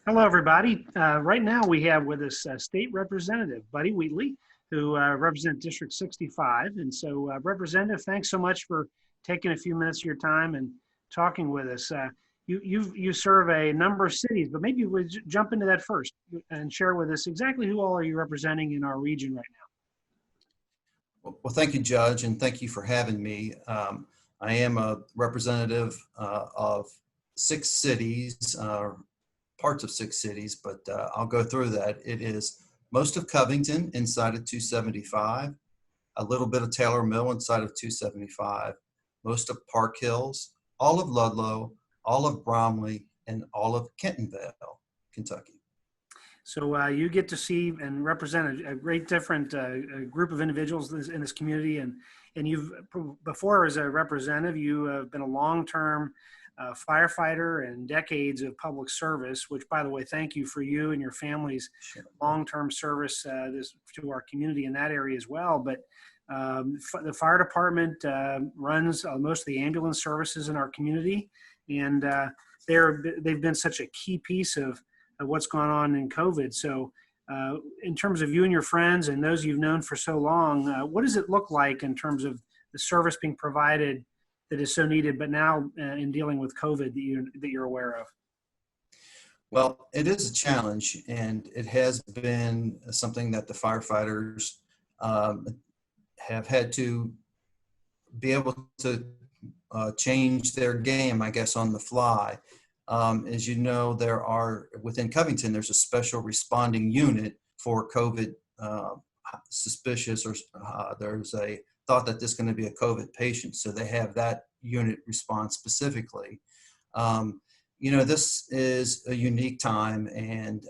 Hello, everybody. Right now we have with us State Representative Buddy Wheatley, who represents District 65. And so, Representative, thanks so much for taking a few minutes of your time and talking with us. You serve a number of cities, but maybe we'll jump into that first and share with us exactly who all are you representing in our region right now. Well, thank you, Judge, and thank you for having me. I am a representative of 6 cities, parts of 6 cities, but I'll go through that. It is most of Covington inside of 275, a little bit of Taylor Mill inside of 275, most of Park Hills, all of Ludlow, all of Bromley, and all of Kentonville, Kentucky. So you get to see and represent a great different group of individuals in this community. And you've, before as a representative, you have been a long-term firefighter and decades of public service, which, by the way, thank you for you and your family's long-term service to our community in that area as well. But the fire department runs most of the ambulance services in our community. And they've been such a key piece of what's gone on in COVID. So in terms of you and your friends and those you've known for so long, what does it look like in terms of the service being provided that is so needed, but now in dealing with COVID that you're aware of? Well, it is a challenge, and it has been something that the firefighters have had to be able to change their game, I guess, on the fly. As you know, within Covington, there's a special responding unit for COVID suspicious, or there's a thought that this is going to be a COVID patient. So they have that unit respond specifically. This is a unique time, and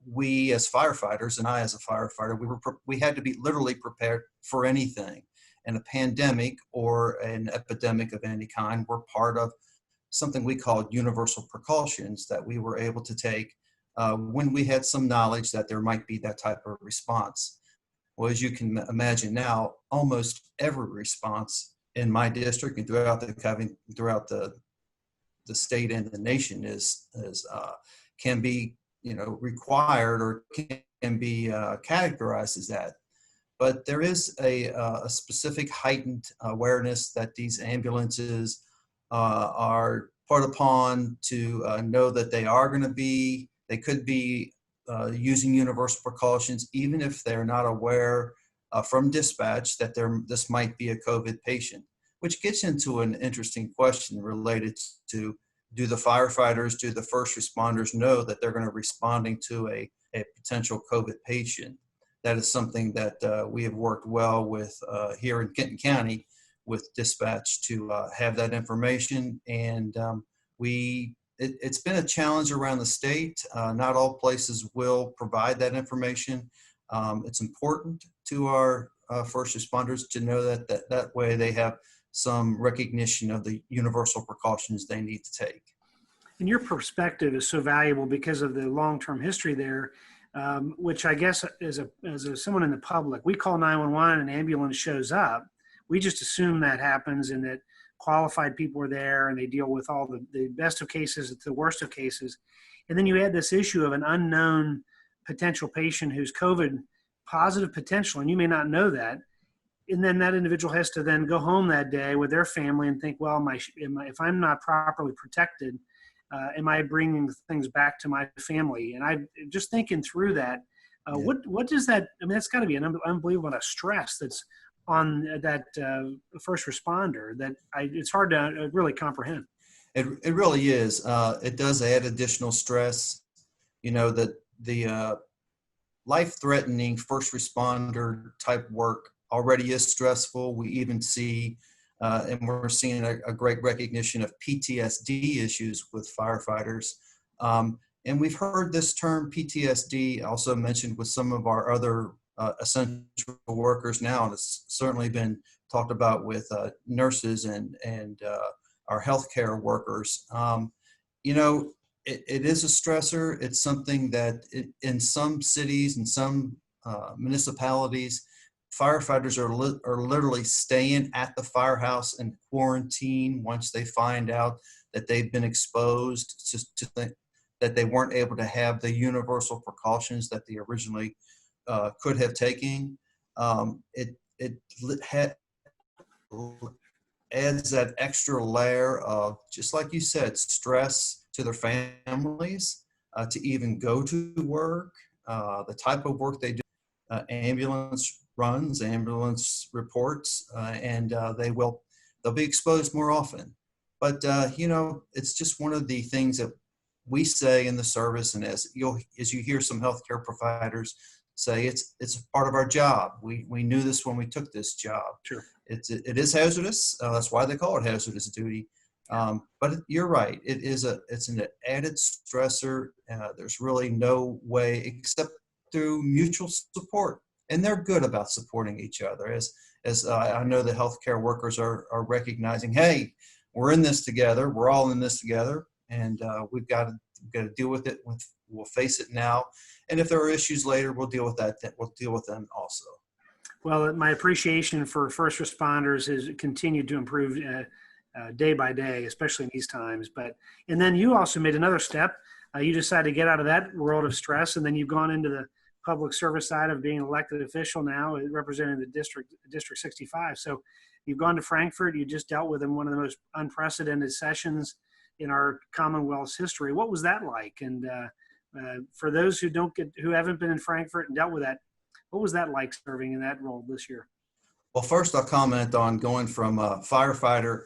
we as firefighters, and I as a firefighter, we had to be literally prepared for anything. And a pandemic or an epidemic of any kind were part of something we called universal precautions that we were able to take when we had some knowledge that there might be that type of response. Well, as you can imagine now, almost every response in my district and throughout the state and the nation can be required or can be categorized as that. But there is a specific heightened awareness that these ambulances are put upon to know that they could be using universal precautions, even if they're not aware from dispatch that this might be a COVID patient, which gets into an interesting question related to, do the firefighters, do the first responders know that they're going to be responding to a potential COVID patient? That is something that we have worked well with here in Kenton County with dispatch to have that information. And it's been a challenge around the state. Not all places will provide that information. It's important to our first responders to know that way they have some recognition of the universal precautions they need to take. And your perspective is so valuable because of the long-term history there, which I guess as someone in the public, we call 911 and an ambulance shows up. We just assume that happens and that qualified people are there and they deal with all the best of cases to the worst of cases. And then you add this issue of an unknown potential patient who's COVID positive potential, and you may not know that. And then that individual has to then go home that day with their family and think, well, if I'm not properly protected, am I bringing things back to my family? And I'm just thinking through that. What does that, I mean, that's got to be an unbelievable amount of stress that's on that first responder that it's hard to really comprehend. It really is. It does add additional stress. That the life-threatening first responder type work already is stressful. We even see, and we're seeing a great recognition of PTSD issues with firefighters. And we've heard this term PTSD also mentioned with some of our other essential workers now, and it's certainly been talked about with nurses and our healthcare workers. It is a stressor. It's something that in some cities and some municipalities, firefighters are literally staying at the firehouse in quarantine once they find out that they've been exposed that they weren't able to have the universal precautions that they originally could have taken. It adds that extra layer of, just like you said, stress to their families, to even go to work, the type of work they do, ambulance runs, ambulance reports, and they'll be exposed more often. But it's just one of the things that we say in the service, and as you hear some healthcare providers say, it's part of our job. We knew this when we took this job. Sure. It is hazardous. That's why they call it hazardous duty. But you're right. It's an added stressor. There's really no way except through mutual support, and they're good about supporting each other. As I know the healthcare workers are recognizing, hey, we're in this together. We're all in this together, and we've got to deal with it. We'll face it now, and if there are issues later, we'll deal with that. We'll deal with them also. Well, my appreciation for first responders has continued to improve day by day, especially in these times. And then you also made another step. You decided to get out of that world of stress, and then you've gone into the public service side of being an elected official now, representing the District 65. So you've gone to Frankfurt. You just dealt with in one of the most unprecedented sessions in our Commonwealth's history. What was that like? And for those who haven't been in Frankfurt and dealt with that, what was that like serving in that role this year? Well, first I'll comment on going from a firefighter,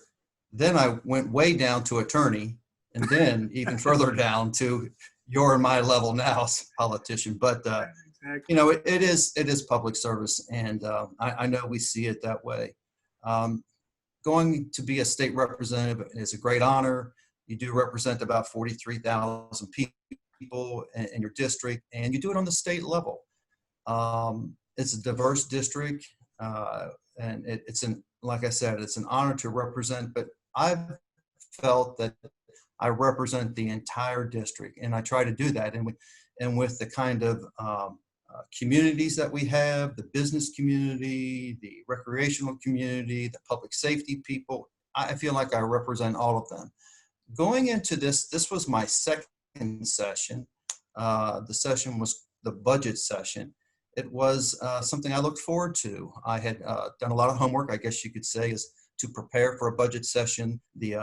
then I went way down to attorney, and then even further down to your and my level now as politician. But Exactly. it is public service, and I know we see it that way. Going to be a state representative is a great honor. You do represent about 43,000 people in your district, and you do it on the state level. It's a diverse district, and like I said, it's an honor to represent, but I've felt that I represent the entire district, and I try to do that. And with the kind of communities that we have, the business community, the recreational community, the public safety people, I feel like I represent all of them. Going into this was my second session. The session was the budget session. It was something I looked forward to. I had done a lot of homework, I guess you could say, is to prepare for a budget session. The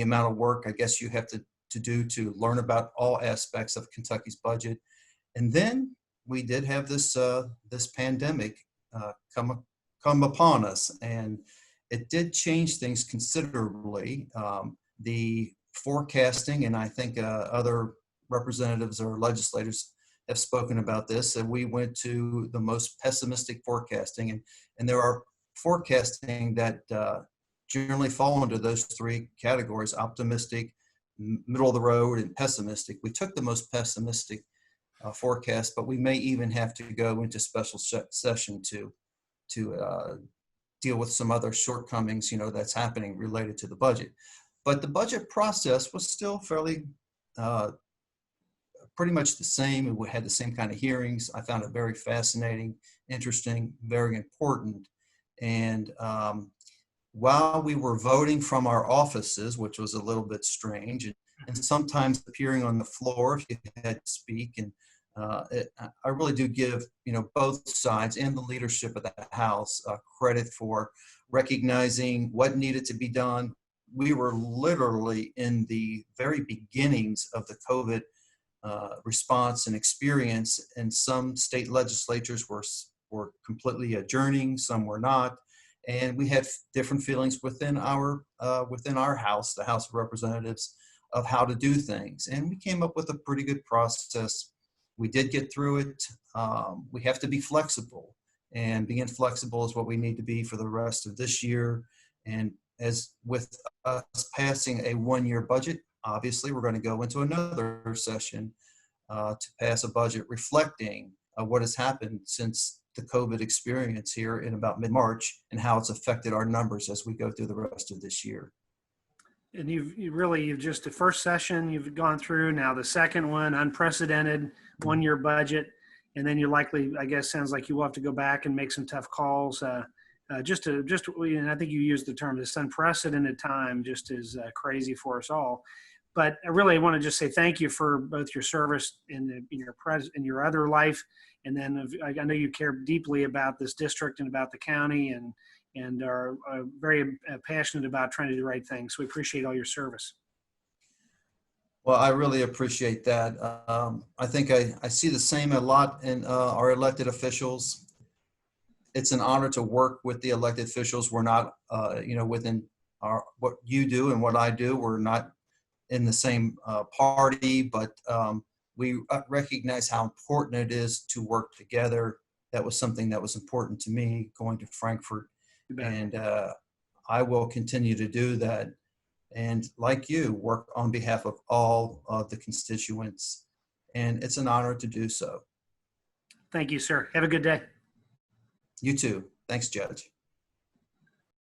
amount of work, I guess, you have to do to learn about all aspects of Kentucky's budget. And then we did have this pandemic come upon us, and it did change things considerably. The forecasting, and I think other representatives or legislators have spoken about this, and we went to the most pessimistic forecasting, and there are forecasting that generally fall into those three categories: optimistic, middle of the road, and pessimistic. We took the most pessimistic forecast, but we may even have to go into special session to deal with some other shortcomings, that's happening related to the budget. But the budget process was still fairly pretty much the same. We had the same kind of hearings. I found it very fascinating, interesting, very important. And while we were voting from our offices, which was a little bit strange, and sometimes appearing on the floor if you had to speak, and I really do give both sides and the leadership of the House credit for recognizing what needed to be done. We were literally in the very beginnings of the COVID response and experience, and some state legislatures were completely adjourning, some were not, and we had different feelings within our House, the House of Representatives, of how to do things, and we came up with a pretty good process. We did get through it. We have to be flexible, and being flexible is what we need to be for the rest of this year. And as with us passing a one-year budget, obviously we're going to go into another session to pass a budget reflecting what has happened since the COVID experience here in about mid-March, and how it's affected our numbers as we go through the rest of this year. And you've just the first session you've gone through, now the second one, unprecedented one-year budget, and then you likely, I guess, sounds like you will have to go back and make some tough calls. And I think you used the term, this unprecedented time just is crazy for us all. But I really want to just say thank you for both your service in your other life, and then I know you care deeply about this district and about the county, and are very passionate about trying to do the right thing. So we appreciate all your service. Well, I really appreciate that. I think I see the same a lot in our elected officials. It's an honor to work with the elected officials. We're not, within what you do and what I do, we're not in the same party, but we recognize how important it is to work together. That was something that was important to me going to Frankfurt, and I will continue to do that. And like you, work on behalf of all of the constituents. And it's an honor to do so. Thank you, sir. Have a good day. You too. Thanks, Judge.